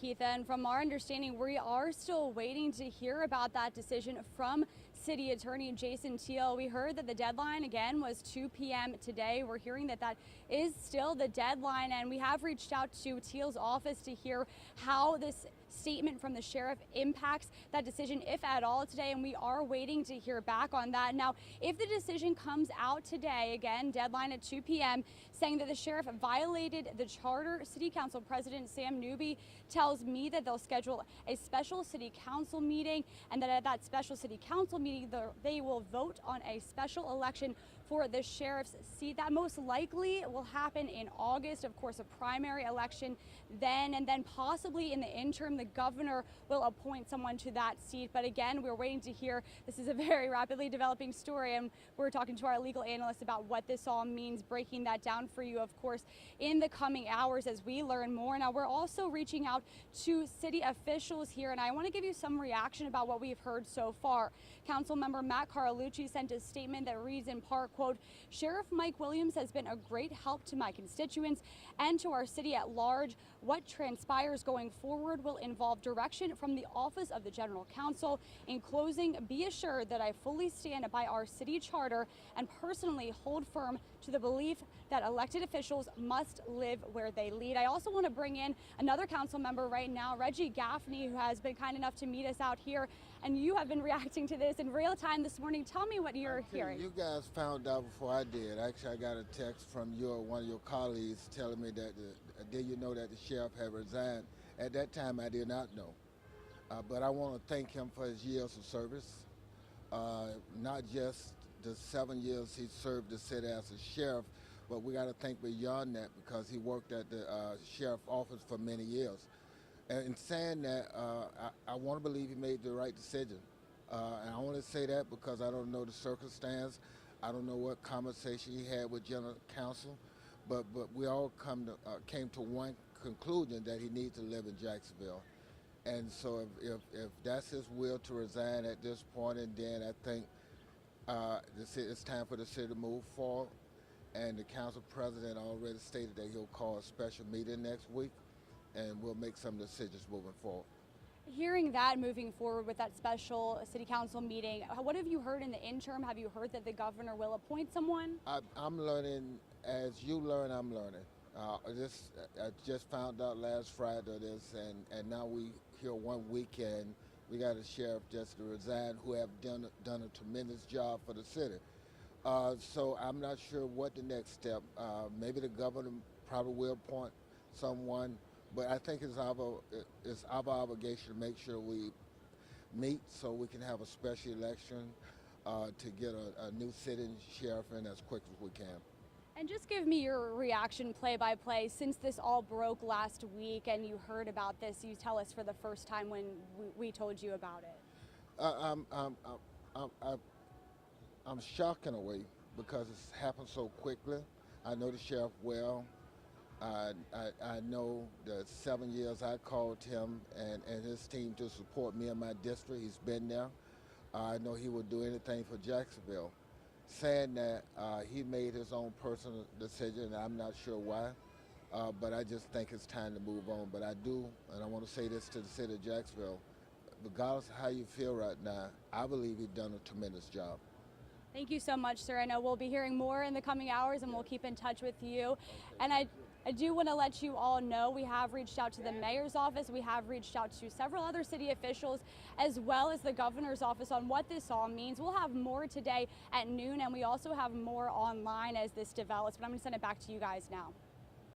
Keith, and from our understanding, we are still waiting to hear about that decision from City Attorney Jason Teal. We heard that the deadline again was 2 p.m. today. We're hearing that that is still the deadline, and we have reached out to Teal's office to hear how this statement from the sheriff impacts that decision, if at all, today, and we are waiting to hear back on that. Now, if the decision comes out today, again, deadline at 2 p.m., saying that the sheriff violated the charter, City Council President Sam Newby tells me that they'll schedule a special City Council meeting, and that at that special City Council meeting, they will vote on a special election for the sheriff's seat. That most likely will happen in August, of course, a primary election then, and then possibly in the interim, the governor will appoint someone to that seat. But again, we're waiting to hear. This is a very rapidly developing story, and we're talking to our legal analyst about what this all means, breaking that down for you, of course, in the coming hours as we learn more. Now, we're also reaching out to city officials here, and I want to give you some reaction about what we've heard so far. Council member Matt Carlucci sent a statement that reads in part, quote, "Sheriff Mike Williams has been a great help to my constituents and to our city at large. What transpires going forward will involve direction from the Office of the General Counsel. In closing, be assured that I fully stand by our city charter and personally hold firm to the belief that elected officials must live where they lead." I also want to bring in another council member right now, Reggie Gaffney, who has been kind enough to meet us out here, and you have been reacting to this in real time this morning. Tell me what you're hearing. You guys found out before I did. Actually, I got a text from one of your colleagues telling me that did you know that the sheriff had resigned? At that time, I did not know. But I want to thank him for his years of service, not just the 7 years he served the city as a sheriff, but we got to think beyond that because he worked at the sheriff office for many years. And in saying that, I want to believe he made the right decision. And I only say that because I don't know the circumstance. I don't know what conversation he had with general counsel, but we all came to one conclusion that he needs to live in Jacksonville. And so if that's his will to resign at this point, and then I think it's time for the city to move forward. And the council president already stated that he'll call a special meeting next week, and we'll make some decisions moving forward. Hearing that, moving forward with that special city council meeting, what have you heard in the interim? Have you heard that the governor will appoint someone? I'm learning, as you learn, I'm learning. I just found out last Friday this, and now we here one weekend, we got a sheriff just to resign who have done a tremendous job for the city. So I'm not sure what the next step. Maybe the governor probably will appoint someone. But I think it's our obligation to make sure we meet so we can have a special election to get a new sitting sheriff in as quick as we can. And just give me your reaction play by play since this all broke last week and you heard about this. You tell us for the first time when we told you about it. I'm shocked in a way because it's happened so quickly. I know the sheriff well. I know the 7 years I called him and his team to support me in my district. He's been there. I know he would do anything for Jacksonville. Saying that he made his own personal decision, and I'm not sure why, but I just think it's time to move on. But I do, and I want to say this to the city of Jacksonville, regardless of how you feel right now, I believe he's done a tremendous job. Thank you so much, sir. I know we'll be hearing more in the coming hours, and we'll keep in touch with you. And I do want to let you all know we have reached out to the mayor's office. We have reached out to several other city officials as well as the governor's office on what this all means. We'll have more today at noon, and we also have more online as this develops. But I'm going to send it back to you guys now.